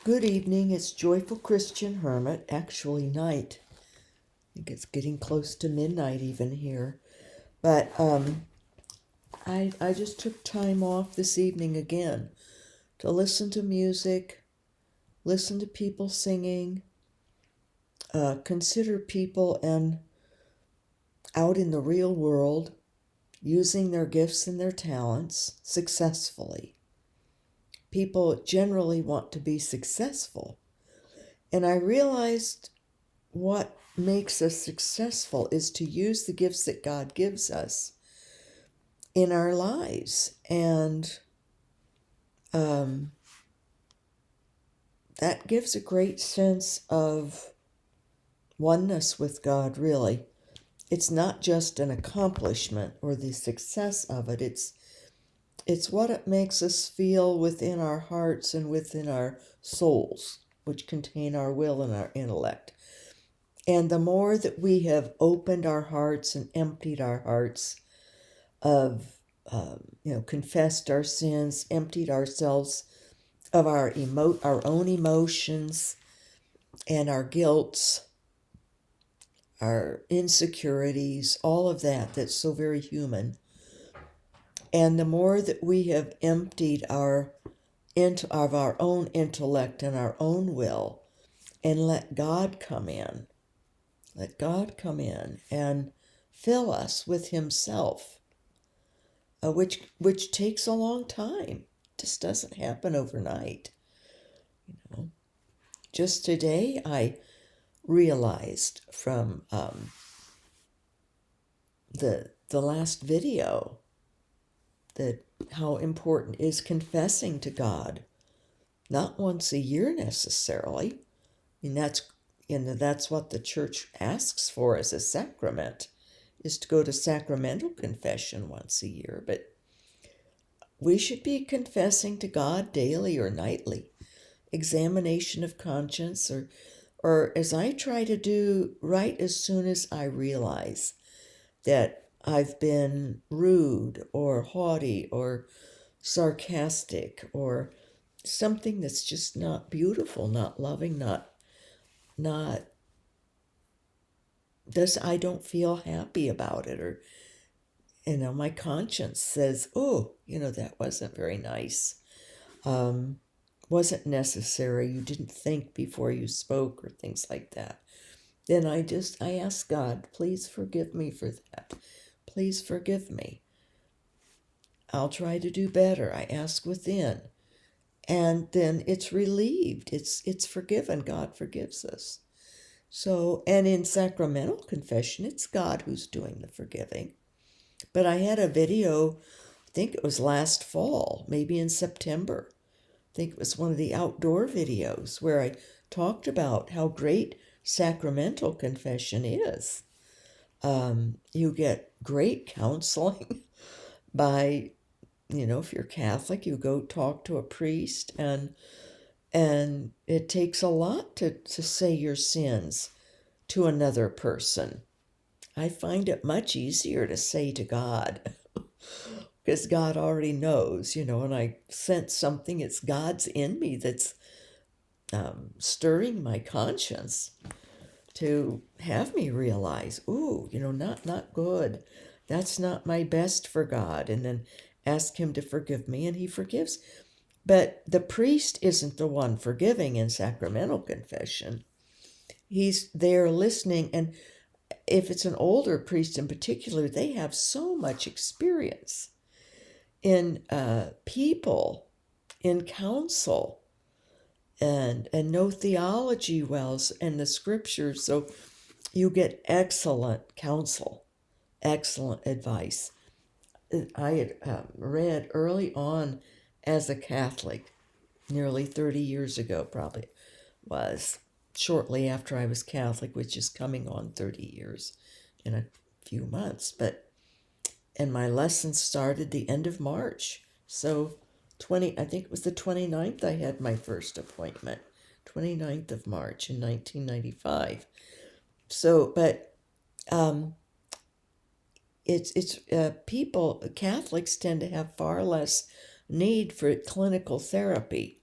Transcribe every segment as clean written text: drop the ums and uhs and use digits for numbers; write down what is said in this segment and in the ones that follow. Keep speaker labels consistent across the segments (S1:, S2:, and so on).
S1: Good evening, it's Joyful Christian Hermit, actually night. I think it's getting close to midnight even here. But I just took time off this evening again to listen to music, listen to people singing, consider people and out in the real world using their gifts and their talents successfully. People generally want to be successful. And I realized what makes us successful is to use the gifts that God gives us in our lives. And that gives a great sense of oneness with God, really. It's not just an accomplishment or the success of it. It's what it makes us feel within our hearts and within our souls, which contain our will and our intellect. And the more that we have opened our hearts and emptied our hearts of, confessed our sins, emptied ourselves of our own emotions and our guilts, our insecurities, all of that that's so very human. And the more that we have emptied of our own intellect and our own will and let God come in and fill us with himself, which takes a long time. Just doesn't happen overnight. Just today I realized from the last video that how important is confessing to God, not once a year necessarily. I mean, that's what the church asks for as a sacrament, is to go to sacramental confession once a year. But we should be confessing to God daily or nightly. Examination of conscience, or as I try to do right as soon as I realize that I've been rude or haughty or sarcastic or something that's just not beautiful, not loving, not does I don't feel happy about it, or my conscience says, oh, that wasn't very nice, wasn't necessary, you didn't think before you spoke, or things like that. Then I ask God, please forgive me for that. Please forgive me. I'll try to do better. I ask within. And then it's relieved. It's forgiven. God forgives us. So, and in sacramental confession, it's God who's doing the forgiving. But I had a video, I think it was last fall, maybe in September. I think it was one of the outdoor videos where I talked about how great sacramental confession is. You get great counseling by, if you're Catholic, you go talk to a priest, and it takes a lot to say your sins to another person. I find it much easier to say to God because God already knows, and I sense something, it's God's in me that's stirring my conscience to have me realize, ooh, not good. That's not my best for God. And then ask him to forgive me, and he forgives. But the priest isn't the one forgiving in sacramental confession. He's there listening. And if it's an older priest in particular, they have so much experience in people, in counsel, and know theology wells and the scriptures. So you get excellent counsel, excellent advice. I had read early on as a Catholic, nearly 30 years ago, probably was, shortly after I was Catholic, which is coming on 30 years in a few months. And my lesson started the end of March. So I think it was the 29th I had my first appointment, 29th of March in 1995. So, but it's people, Catholics tend to have far less need for clinical therapy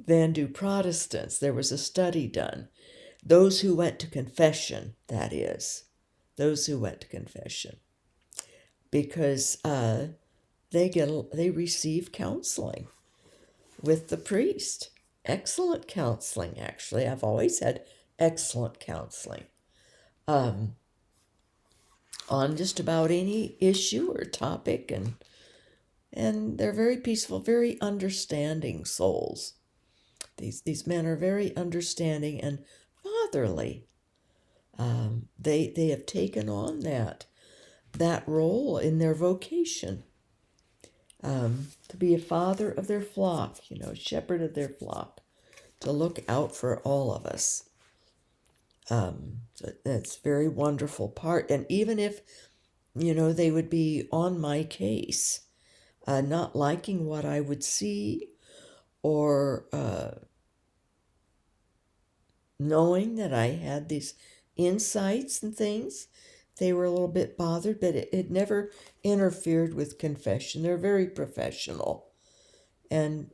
S1: than do Protestants. There was a study done. Those who went to confession, that is, those who went to confession, because they receive counseling with the priest. Excellent counseling, actually. I've always had excellent counseling on just about any issue or topic, and they're very peaceful, very understanding souls. These men are very understanding and fatherly. They have taken on that role in their vocation, to be a father of their flock, shepherd of their flock, to look out for all of us. So that's a very wonderful part. And even if, they would be on my case, not liking what I would see, or knowing that I had these insights and things, they were a little bit bothered, but it never interfered with confession. They're very professional. And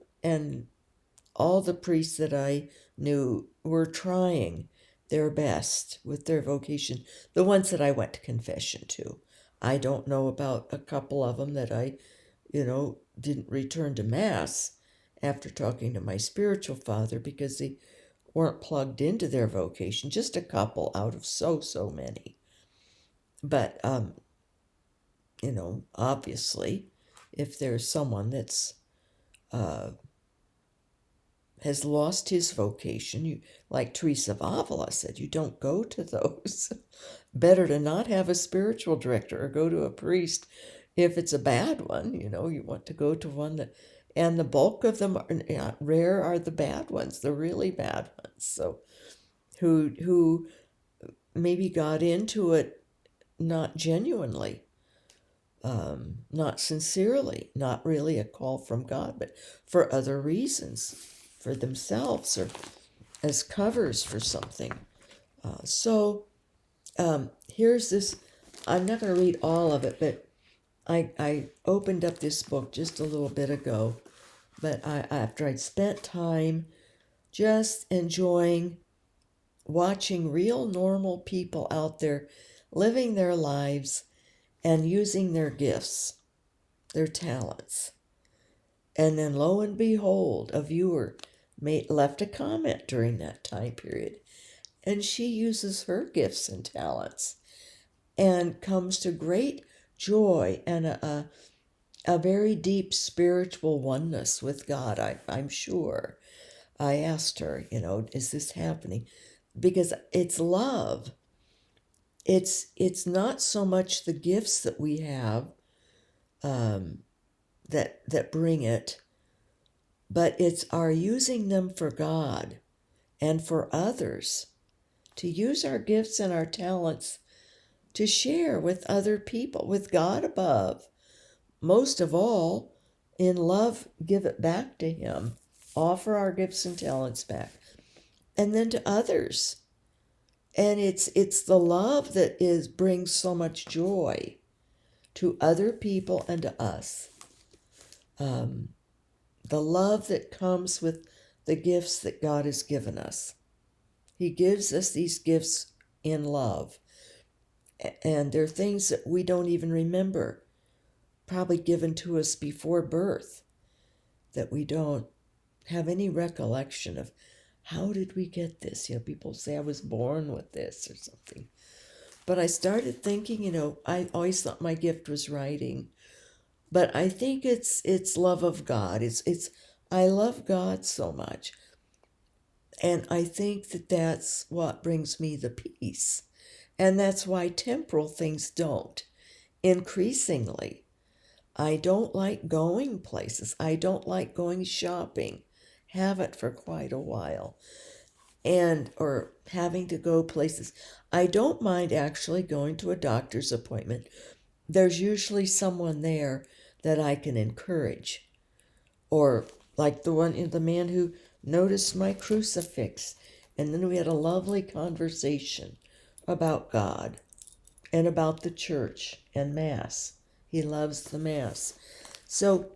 S1: all the priests that I knew were trying their best with their vocation, the ones that I went to confession to. I don't know about a couple of them that I, didn't return to Mass after talking to my spiritual father, because they weren't plugged into their vocation. Just a couple out of so many. But, obviously, if there's someone that's has lost his vocation, like Teresa of Avila said, you don't go to those. Better to not have a spiritual director or go to a priest if it's a bad one. You want to go to one that, and the bulk of them are rare are the bad ones, the really bad ones. So who maybe got into it not genuinely, not sincerely, not really a call from God, but for other reasons, for themselves or as covers for something. So here's this. I'm not going to read all of it, but I opened up this book just a little bit ago, but after I'd spent time just enjoying watching real normal people out there living their lives and using their gifts, their talents. And then lo and behold, a viewer left a comment during that time period, and she uses her gifts and talents and comes to great joy and a very deep spiritual oneness with God, I'm sure. I asked her, is this happening? Because it's love. It's not so much the gifts that we have that bring it, but it's our using them for God and for others, to use our gifts and our talents to share with other people, with God above. Most of all, in love, give it back to Him, offer our gifts and talents back, and then to others. And it's the love that brings so much joy to other people and to us. The love that comes with the gifts that God has given us. He gives us these gifts in love. And they're things that we don't even remember, probably given to us before birth, that we don't have any recollection of. How did we get this? People say I was born with this or something. But I started thinking, I always thought my gift was writing. But I think it's love of God. I love God so much. And I think that's what brings me the peace. And that's why temporal things don't. Increasingly, I don't like going places. I don't like going shopping. Haven't for quite a while. Or having to go places. I don't mind actually going to a doctor's appointment. There's usually someone there that I can encourage. Or like the man who noticed my crucifix. And then we had a lovely conversation about God and about the church and Mass. He loves the Mass. So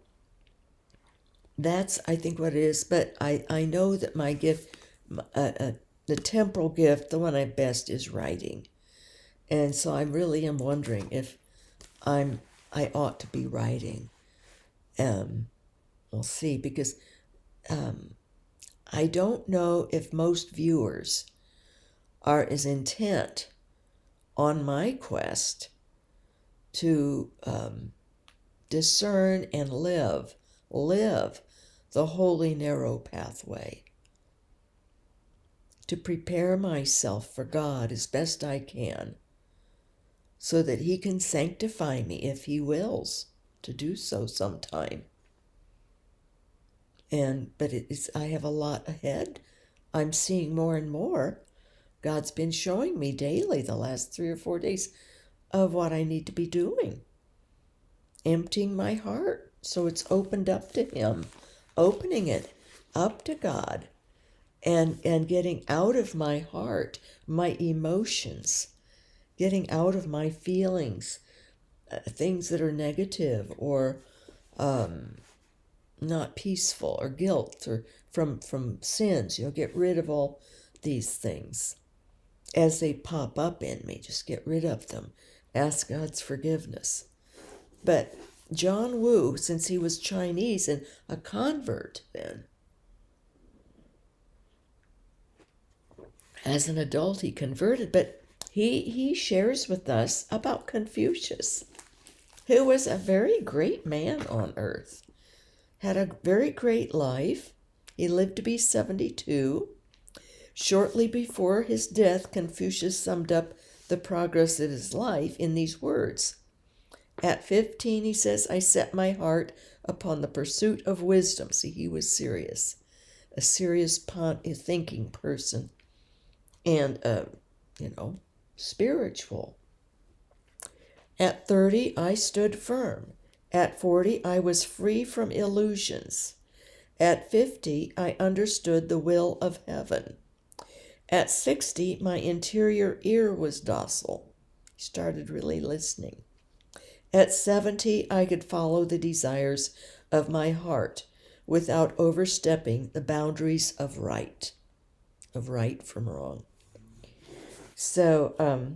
S1: that's, I think, what it is. But I know that my gift, the temporal gift, the one I best is writing. And so I really am wondering if I ought to be writing. We'll see, because I don't know if most viewers are as intent on my quest to discern and live the holy narrow pathway, to prepare myself for God as best I can, so that he can sanctify me if he wills to do so sometime. But I have a lot ahead. I'm seeing more and more. God's been showing me daily the last 3 or 4 days of what I need to be doing. Emptying my heart so it's opened up to him, opening it up to God, and getting out of my heart my emotions, getting out of my feelings, things that are negative or not peaceful, or guilt, or from sins. Get rid of all these things as they pop up in me. Just get rid of them. Ask God's forgiveness. But John Woo, since he was Chinese and a convert then, as an adult he converted, but he shares with us about Confucius, who was a very great man on earth, had a very great life. He lived to be 72. Shortly before his death, Confucius summed up the progress of his life in these words. At 15, he says, I set my heart upon the pursuit of wisdom. See, he was serious, a serious thinking person, and, spiritual. At 30, I stood firm. At 40, I was free from illusions. At 50, I understood the will of heaven. At 60, my interior ear was docile. He started really listening. At 70, I could follow the desires of my heart without overstepping the boundaries of right from wrong. So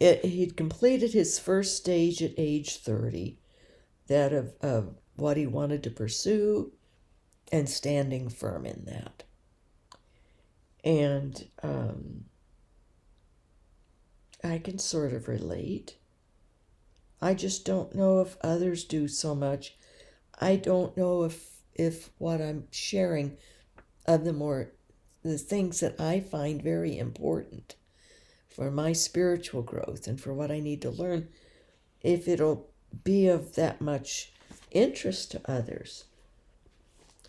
S1: he'd completed his first stage at age 30, that of what he wanted to pursue and standing firm in that. And I can sort of relate. I just don't know if others do so much. I don't know if what I'm sharing of the things that I find very important for my spiritual growth and for what I need to learn, if it'll be of that much interest to others.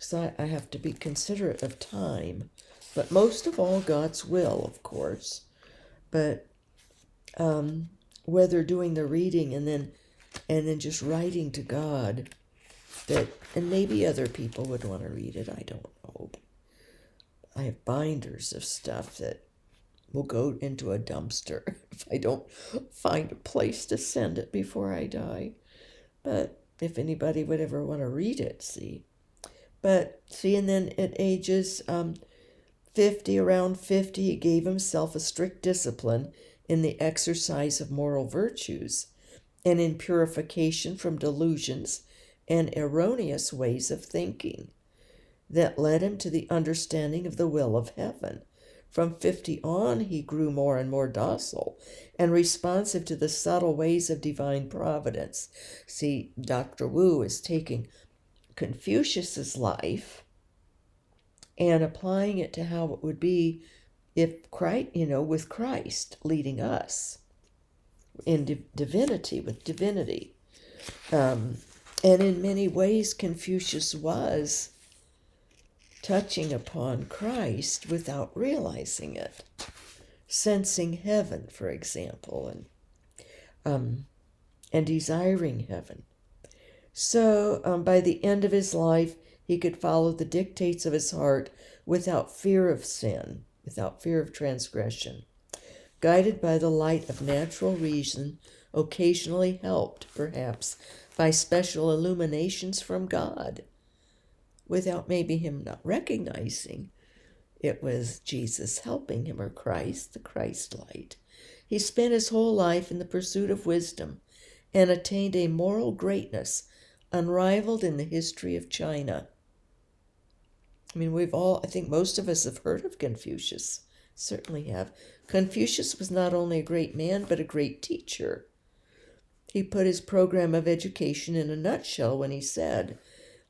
S1: So I have to be considerate of time, but most of all God's will, of course. But whether doing the reading and then just writing to God, and maybe other people would want to read it, I don't know. I have binders of stuff that will go into a dumpster if I don't find a place to send it before I die. But if anybody would ever want to read it, see. And then at ages 50, around 50, he gave himself a strict discipline in the exercise of moral virtues and in purification from delusions and erroneous ways of thinking that led him to the understanding of the will of heaven. From 50 on, he grew more and more docile and responsive to the subtle ways of divine providence. See, Dr. Wu is taking Confucius's life and applying it to how it would be if Christ, with Christ leading us in divinity, with divinity. And in many ways, Confucius was touching upon Christ without realizing it, sensing heaven, for example, and desiring heaven. So by the end of his life, he could follow the dictates of his heart without fear of sin, without fear of transgression, guided by the light of natural reason, occasionally helped, perhaps, by special illuminations from God, without maybe him not recognizing it was Jesus helping him, or Christ, the Christ light. He spent his whole life in the pursuit of wisdom and attained a moral greatness unrivaled in the history of China. I mean, I think most of us have heard of Confucius, certainly have. Confucius was not only a great man, but a great teacher. He put his program of education in a nutshell when he said,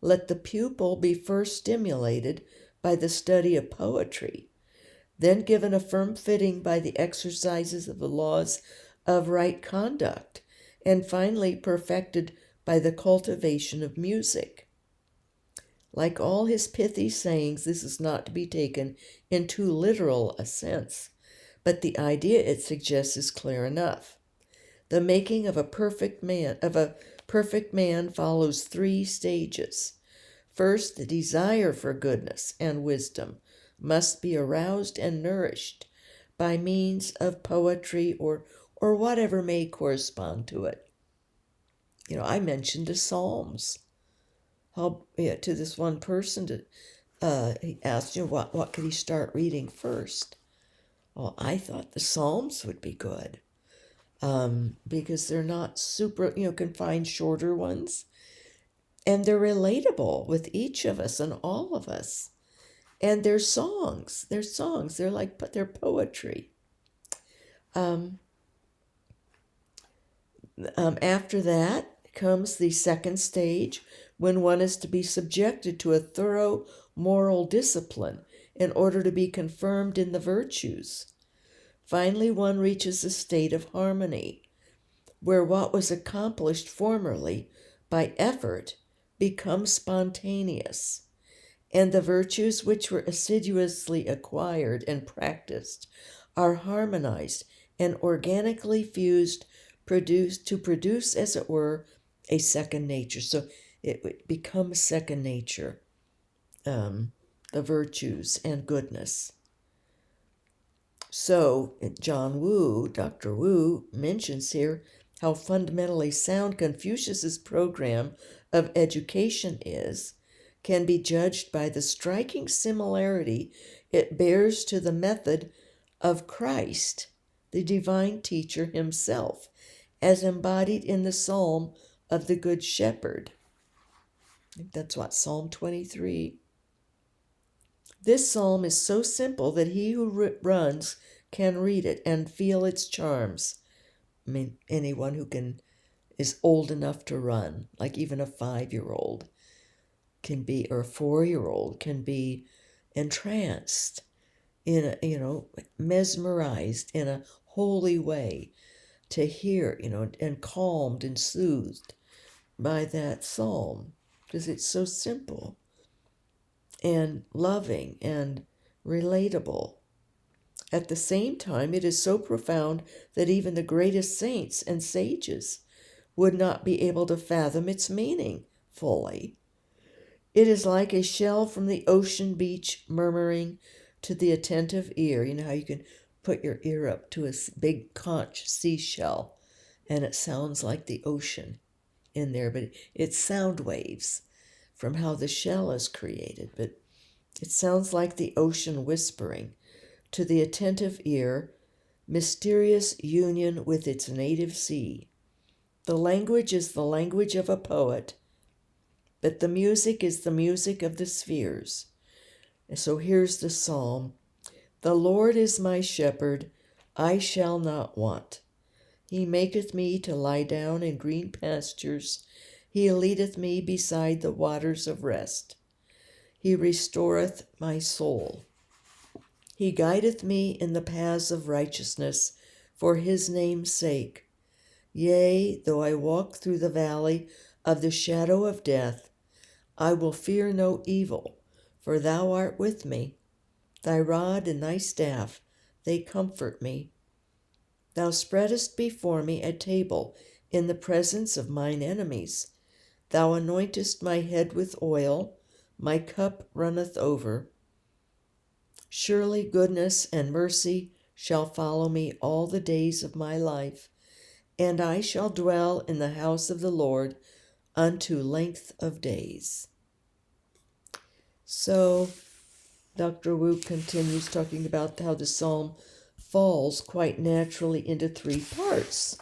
S1: "Let the pupil be first stimulated by the study of poetry, then given a firm footing by the exercises of the laws of right conduct, and finally perfected by the cultivation of music." Like all his pithy sayings, this is not to be taken in too literal a sense, but the idea it suggests is clear enough. The making of a perfect man follows 3 stages. First, the desire for goodness and wisdom must be aroused and nourished by means of poetry or whatever may correspond to it. I mentioned the Psalms. To this one person, he asked, what could he start reading first? Well, I thought the Psalms would be good. Because they're not super, can find shorter ones. And they're relatable with each of us and all of us. And they're songs. They're poetry. After that comes the second stage, when one is to be subjected to a thorough moral discipline in order to be confirmed in the virtues. Finally, one reaches a state of harmony, where what was accomplished formerly by effort becomes spontaneous, and the virtues which were assiduously acquired and practiced are harmonized and organically fused, to produce, as it were, a second nature. So it becomes second nature, the virtues and goodness. So Dr. Wu mentions here how fundamentally sound Confucius's program of education can be judged by the striking similarity it bears to the method of Christ, the divine teacher himself, as embodied in the Psalm of the Good Shepherd. I think that's Psalm 23. This psalm is so simple that he who runs can read it and feel its charms. I mean, anyone who is old enough to run, like even a 5-year-old can be, or a 4-year-old can be entranced mesmerized in a holy way to hear, and calmed and soothed by that psalm, because it's so simple and loving and relatable. At the same time, it is so profound that even the greatest saints and sages would not be able to fathom its meaning fully. It is like a shell from the ocean beach murmuring to the attentive ear. You know how you can put your ear up to a big conch seashell and it sounds like the ocean in there, but it's sound waves from how the shell is created, but it sounds like the ocean whispering to the attentive ear, mysterious union with its native sea. The language is the language of a poet, but the music is the music of the spheres. And so here's the psalm. The Lord is my shepherd, I shall not want. He maketh me to lie down in green pastures. He leadeth me beside the waters of rest. He restoreth my soul. He guideth me in the paths of righteousness for his name's sake. Yea, though I walk through the valley of the shadow of death, I will fear no evil, for thou art with me. Thy rod and thy staff, they comfort me. Thou spreadest before me a table in the presence of mine enemies. Thou anointest my head with oil, my cup runneth over. Surely goodness and mercy shall follow me all the days of my life, and I shall dwell in the house of the Lord unto length of days. So Dr. Wu continues talking about how the psalm falls quite naturally into three parts.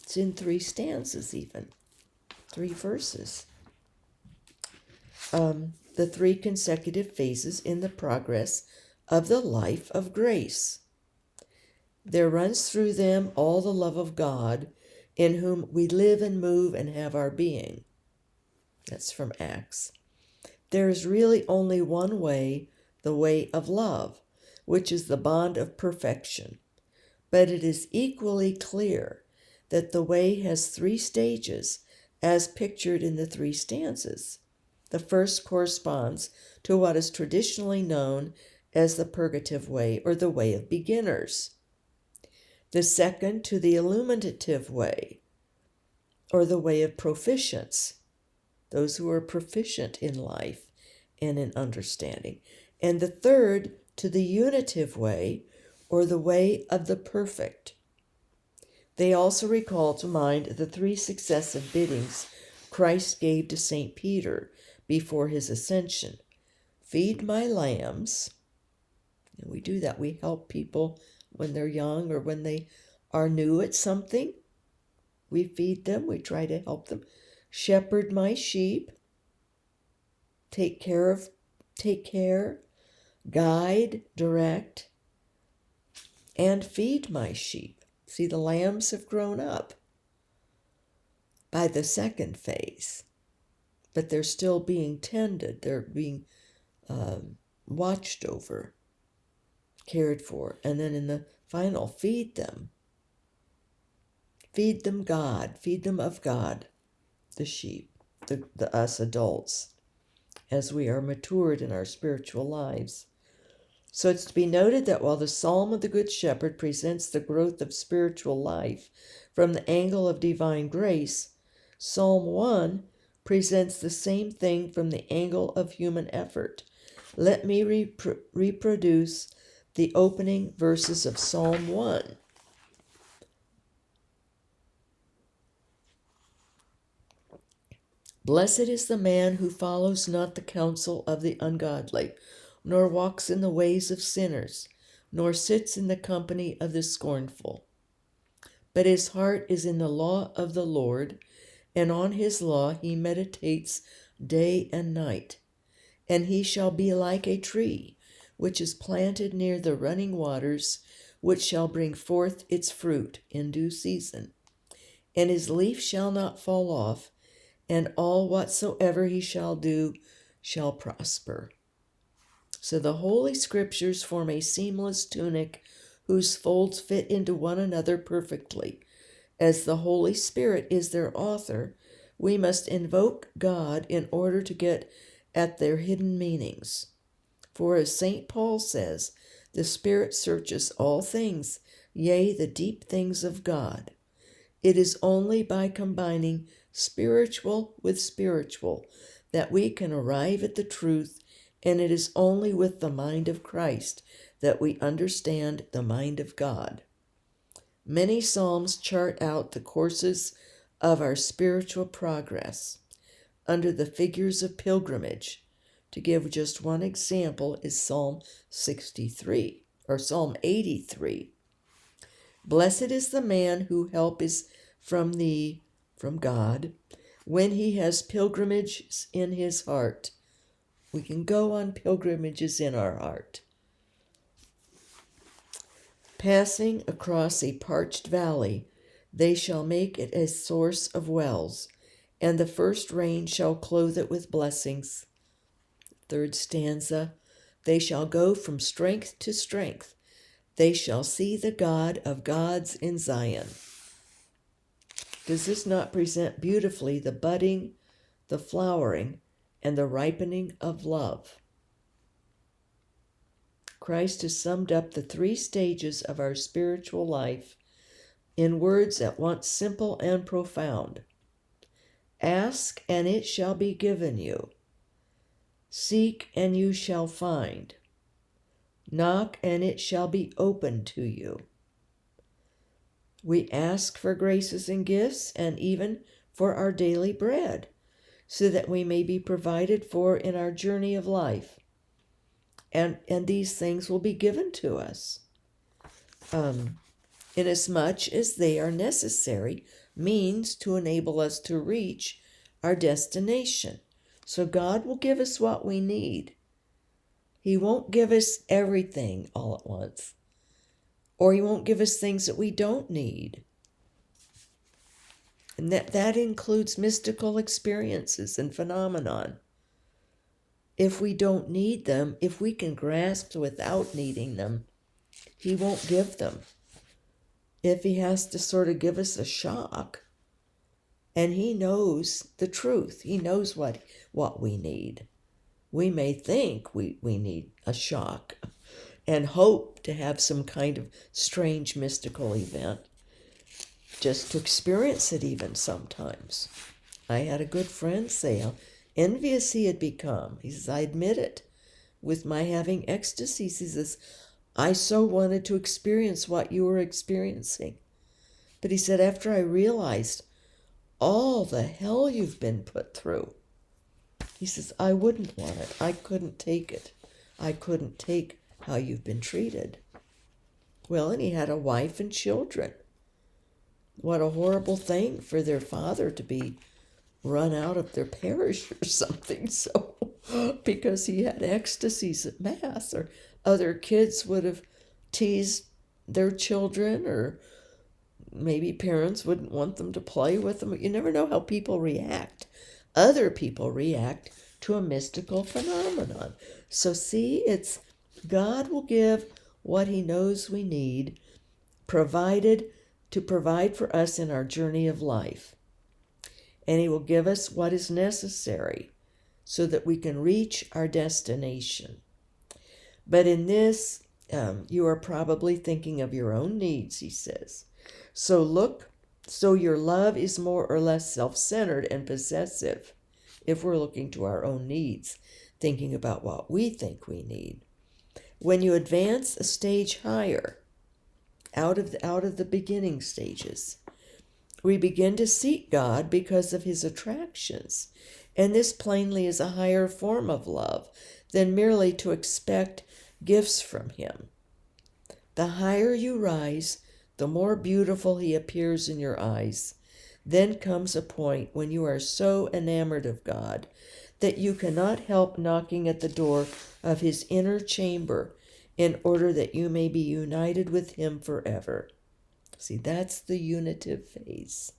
S1: It's in three stanzas, even 3 verses. The three consecutive phases in the progress of the life of grace. There runs through them all the love of God, in whom we live and move and have our being. That's from Acts. There is really only one way, the way of love, which is the bond of perfection. But it is equally clear that the way has 3 stages, as pictured in the 3 stanzas. The first corresponds to what is traditionally known as the purgative way, or the way of beginners. The second to the illuminative way, or the way of proficients, those who are proficient in life and in understanding. And the third to the unitive way, or the way of the perfect. They also recall to mind the 3 successive biddings Christ gave to St. Peter before his ascension. Feed my lambs. And we do that. We help people when they're young or when they are new at something. We feed them. We try to help them. Shepherd my sheep. Take care, guide, direct, and feed my sheep. See, the lambs have grown up by the second phase, but they're still being tended. They're being watched over, cared for. And then in the final, feed them. Feed them God. Feed them of God, the sheep, the us adults, as we are matured in our spiritual lives. So it's to be noted that while the Psalm of the Good Shepherd presents the growth of spiritual life from the angle of divine grace, Psalm 1 presents the same thing from the angle of human effort. Let me reproduce the opening verses of Psalm 1. Blessed is the man who follows not the counsel of the ungodly, nor walks in the ways of sinners, nor sits in the company of the scornful. But his heart is in the law of the Lord, and on his law he meditates day and night. And he shall be like a tree, which is planted near the running waters, which shall bring forth its fruit in due season. And his leaf shall not fall off, and all whatsoever he shall do shall prosper. So the Holy Scriptures form a seamless tunic whose folds fit into one another perfectly. As the Holy Spirit is their author, we must invoke God in order to get at their hidden meanings. For as St. Paul says, the Spirit searches all things, yea, the deep things of God. It is only by combining spiritual with spiritual that we can arrive at the truth, and it is only with the mind of Christ that we understand the mind of God. Many psalms chart out the courses of our spiritual progress under the figures of pilgrimage. To give just one example is Psalm 63 or Psalm 83. Blessed is the man whose help is from God, when he has pilgrimages in his heart. We can go on pilgrimages in our heart. Passing across a parched valley, they shall make it a source of wells, and the first rain shall clothe it with blessings. 3rd stanza, they shall go from strength to strength. They shall see the God of gods in Zion. Does this not present beautifully the budding, the flowering, and the ripening of love? Christ has summed up the 3 stages of our spiritual life in words at once simple and profound. Ask, and it shall be given you. Seek, and you shall find. Knock, and it shall be opened to you. We ask for graces and gifts, and even for our daily bread. so that we may be provided for in our journey of life. And these things will be given to us, inasmuch as they are necessary means to enable us to reach our destination. So God will give us what we need. He won't give us everything all at once, or he won't give us things that we don't need. And that includes mystical experiences and phenomenon. If we don't need them, if we can grasp without needing them, he won't give them. If he has to sort of give us a shock, and he knows the truth, he knows what we need. We may think we need a shock and hope to have some kind of strange mystical event, just to experience it even sometimes. I had a good friend say how envious he had become. He says, I admit it, with my having ecstasies. He says, I so wanted to experience what you were experiencing. But he said, after I realized all the hell you've been put through, he says, I wouldn't want it. I couldn't take it. I couldn't take how you've been treated. Well, and he had a wife and children. What a horrible thing for their father to be run out of their parish or something. So, because he had ecstasies at Mass, or other kids would have teased their children, or maybe parents wouldn't want them to play with them. You never know how people react. Other people react to a mystical phenomenon. So see, it's God will give what he knows we need, to provide for us in our journey of life. And he will give us what is necessary so that we can reach our destination. But in this, you are probably thinking of your own needs, he says. So your love is more or less self-centered and possessive if we're looking to our own needs, thinking about what we think we need. When you advance a stage higher, out of the beginning stages, we begin to seek God because of his attractions. And this plainly is a higher form of love than merely to expect gifts from him. The higher you rise, the more beautiful he appears in your eyes. Then comes a point when you are so enamored of God that you cannot help knocking at the door of his inner chamber in order that you may be united with him forever. See, that's the unitive phase.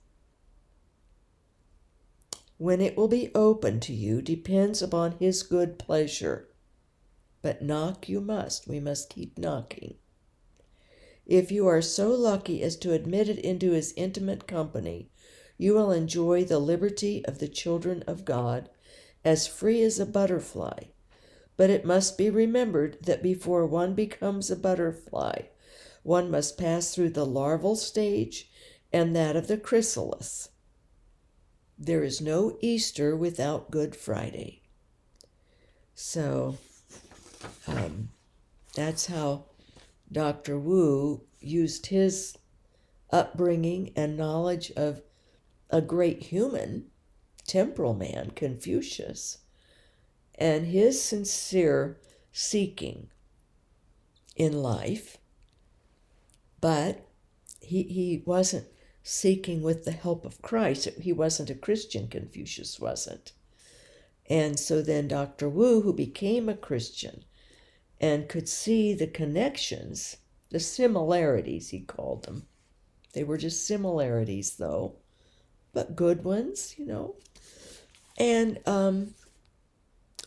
S1: When it will be open to you depends upon his good pleasure. But knock you must. We must keep knocking. If you are so lucky as to admit it into his intimate company, you will enjoy the liberty of the children of God, as free as a butterfly. But it must be remembered that before one becomes a butterfly, one must pass through the larval stage and that of the chrysalis. There is no Easter without Good Friday. So that's how Dr. Wu used his upbringing and knowledge of a great human, temporal man, Confucius, and his sincere seeking in life. But he wasn't seeking with the help of Christ. He wasn't a Christian, Confucius wasn't. And so then Dr. Wu, who became a Christian and could see the connections, the similarities, he called them. They were just similarities, though, but good ones, And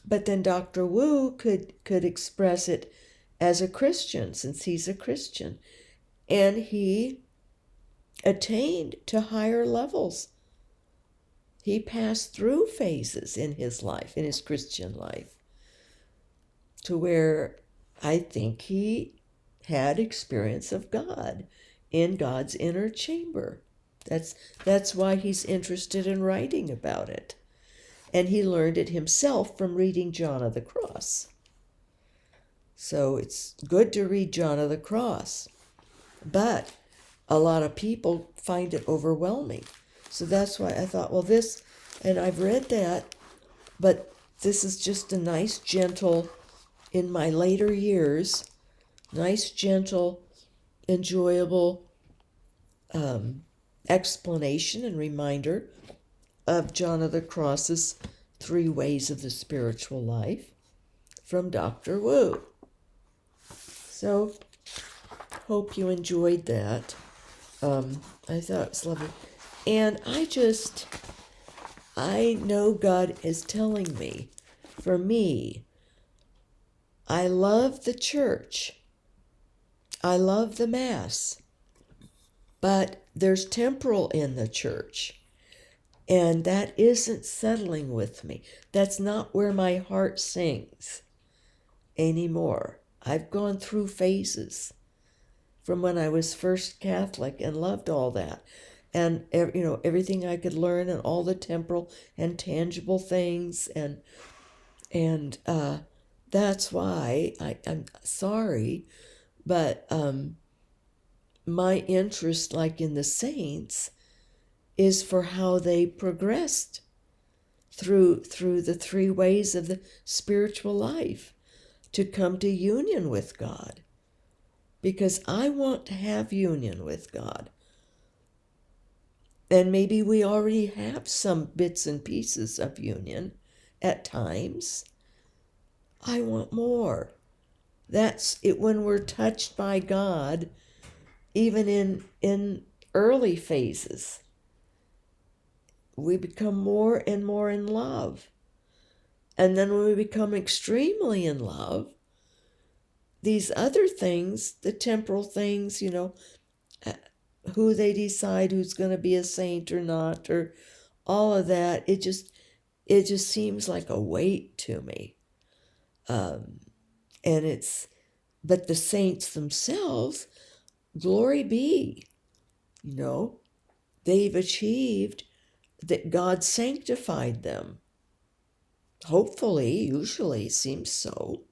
S1: but then Dr. Wu could express it as a Christian, since he's a Christian, and he attained to higher levels. He passed through phases in his life, in his Christian life, to where I think he had experience of God in God's inner chamber. That's why he's interested in writing about it. And he learned it himself from reading John of the Cross. So it's good to read John of the Cross, but a lot of people find it overwhelming. So that's why I thought, well, this And I've read that, but this is just a nice, gentle, in my later years, nice, gentle, enjoyable explanation and reminder of John of the Cross's Three Ways of the Spiritual Life from Dr. Wu. So, hope you enjoyed that. I thought it was lovely. And I know God is telling me, for me, I love the church. I love the Mass. But there's temporal in the church. And that isn't settling with me. That's not where my heart sings anymore. I've gone through phases from when I was first Catholic and loved all that. And everything I could learn and all the temporal and tangible things. And that's why I'm sorry, but my interest, like in the saints, is for how they progressed through the three ways of the spiritual life to come to union with God. Because I want to have union with God. And maybe we already have some bits and pieces of union at times. I want more. That's it when we're touched by God, even in early phases. We become more and more in love. And then when we become extremely in love, these other things, the temporal things, who they decide who's going to be a saint or not, or all of that, it just seems like a weight to me. But the saints themselves, glory be, they've achieved that God sanctified them. Hopefully, usually seems so.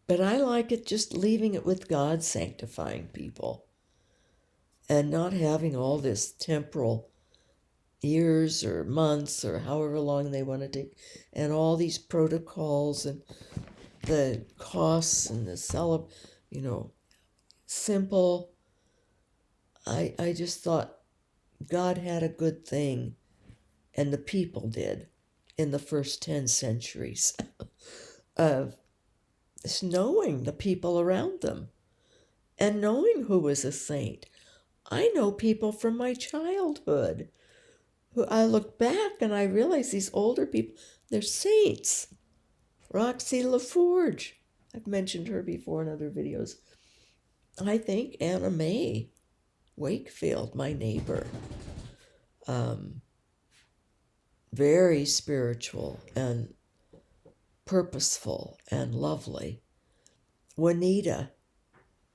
S1: But I like it just leaving it with God sanctifying people and not having all this temporal years or months or however long they want to take, and all these protocols and the costs and the simple. I just thought God had a good thing, and the people did in the first 10 centuries of knowing the people around them and knowing who was a saint. I know people from my childhood who I look back and I realize these older people, they're saints. Roxy LaForge, I've mentioned her before in other videos. I think Anna Mae Wakefield, my neighbor, very spiritual and purposeful and lovely. Juanita,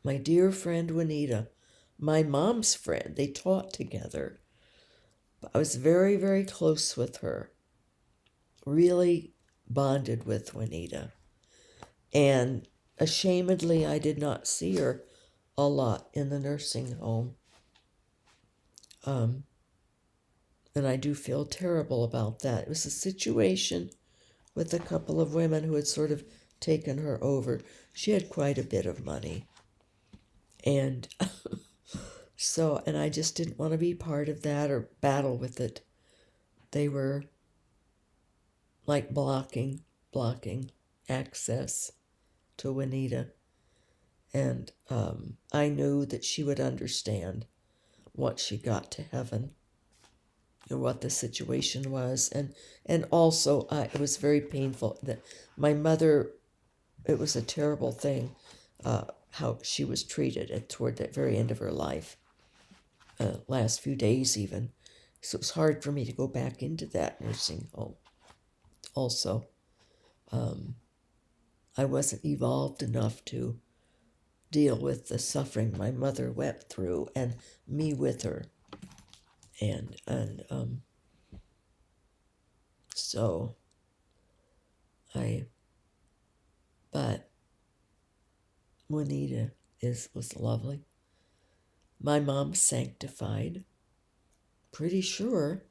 S1: my dear friend Juanita, my mom's friend, they taught together. I was very, very close with her, really bonded with Juanita. And ashamedly, I did not see her a lot in the nursing home. And I do feel terrible about that. It was a situation with a couple of women who had sort of taken her over. She had quite a bit of money. And and I just didn't want to be part of that or battle with it. They were like blocking access to Juanita. And I knew that she would understand once she got to heaven and what the situation was. And also, it was very painful that my mother, it was a terrible thing, how she was treated toward the very end of her life, last few days even. So it was hard for me to go back into that nursing home. Also, I wasn't evolved enough to deal with the suffering my mother went through and me with her. But Juanita was lovely. My mom sanctified, pretty sure.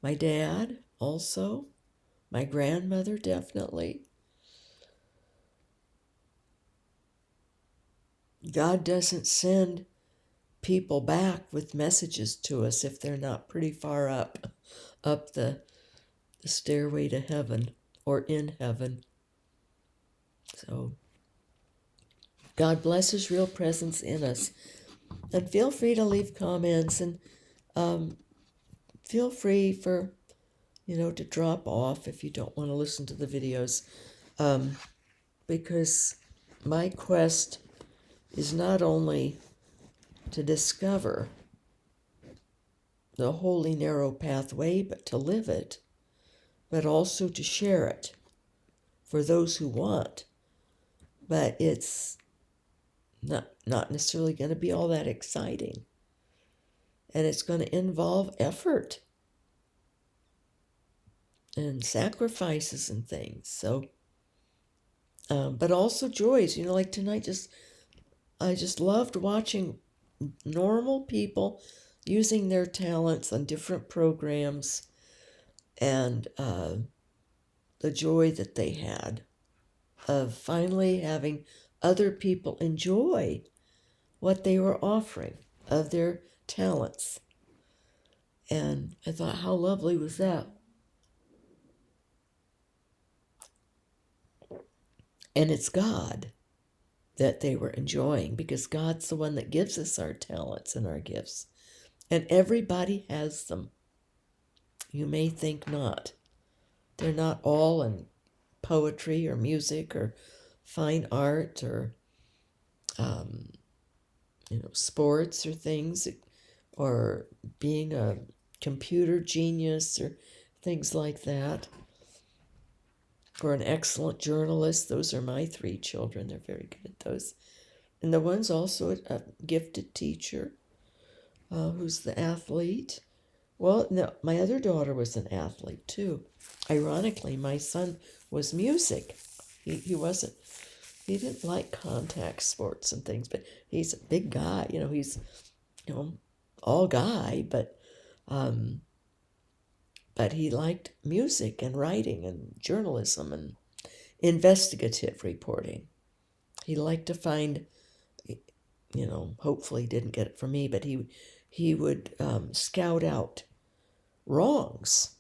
S1: My dad also. My grandmother definitely. God doesn't send people back with messages to us if they're not pretty far up the stairway to heaven or in heaven. So God bless his real presence in us. And feel free to leave comments, and feel free for, to drop off if you don't want to listen to the videos. Because my quest is not only to discover the holy narrow pathway, but to live it, but also to share it for those who want. But it's not necessarily going to be all that exciting. And it's going to involve effort and sacrifices and things. So, but also joys. Like tonight, I just loved watching normal people using their talents on different programs, and the joy that they had of finally having other people enjoy what they were offering of their talents. And I thought, how lovely was that? And it's God that they were enjoying, because God's the one that gives us our talents and our gifts. And everybody has them. You may think not. They're not all in poetry or music or fine art or, sports or things, or being a computer genius or things like that, or an excellent journalist. Those are my 3 children. They're very good at those. And the one's also a gifted teacher, who's the athlete. Well, no, my other daughter was an athlete too. Ironically, my son was music. He wasn't. He didn't like contact sports and things, but he's a big guy. He's, all guy, but he liked music and writing and journalism and investigative reporting. He liked to find, hopefully he didn't get it from me, but he would scout out wrongs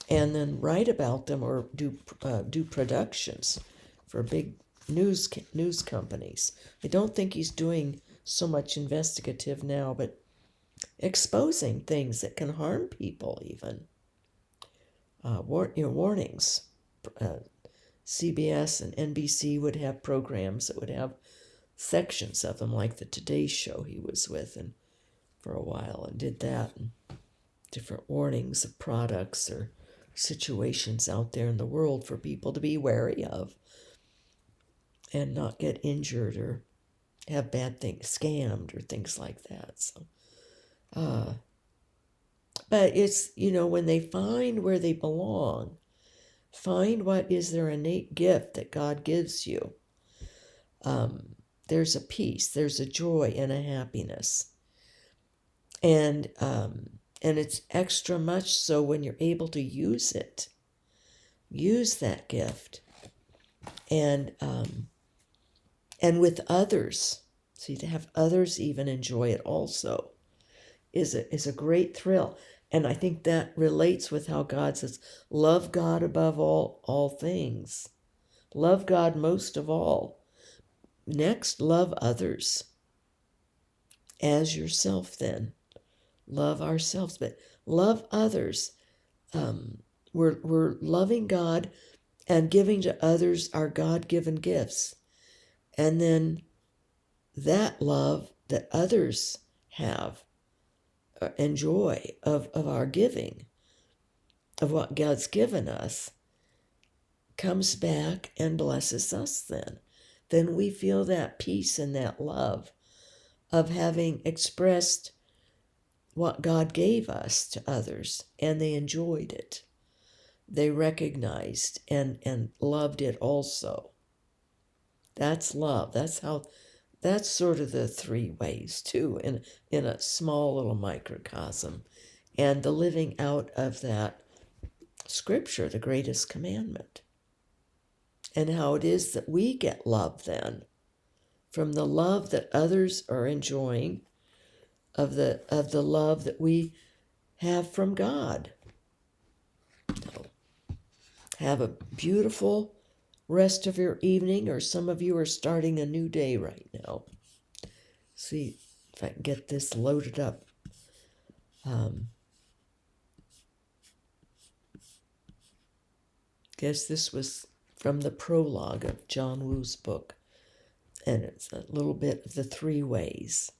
S1: and then write about them, or do productions for big news companies. I don't think he's doing so much investigative now, but exposing things that can harm people, even warnings. CBS and NBC would have programs that would have sections of them, like the Today Show he was with and for a while, and did that, and different warnings of products or situations out there in the world for people to be wary of and not get injured or have bad things scammed or things like that. So, but it's, when they find where they belong, find what is their innate gift that God gives you. There's a peace, there's a joy and a happiness. And it's extra much so when you're able to use it. Use that gift. And with others. See, to have others even enjoy it also is a great thrill. And I think that relates with how God says, love God above all things. Love God most of all. Next, love others as yourself then. Love ourselves, but love others. We're loving God and giving to others our God-given gifts. And then that love that others have, enjoy of our giving, of what God's given us, comes back and blesses us then. Then we feel that peace and that love of having expressed what God gave us to others, and they enjoyed it. They recognized and loved it also. That's love. That's how that's sort of the three ways too, in a small little microcosm, and the living out of that scripture, the greatest commandment, and how it is that we get love then from the love that others are enjoying, of the love that we have from God. So have a beautiful rest of your evening, or some of you are starting a new day right now. See if I can get this loaded up. Guess this was from the prologue of John Woo's book, and it's a little bit of the three ways.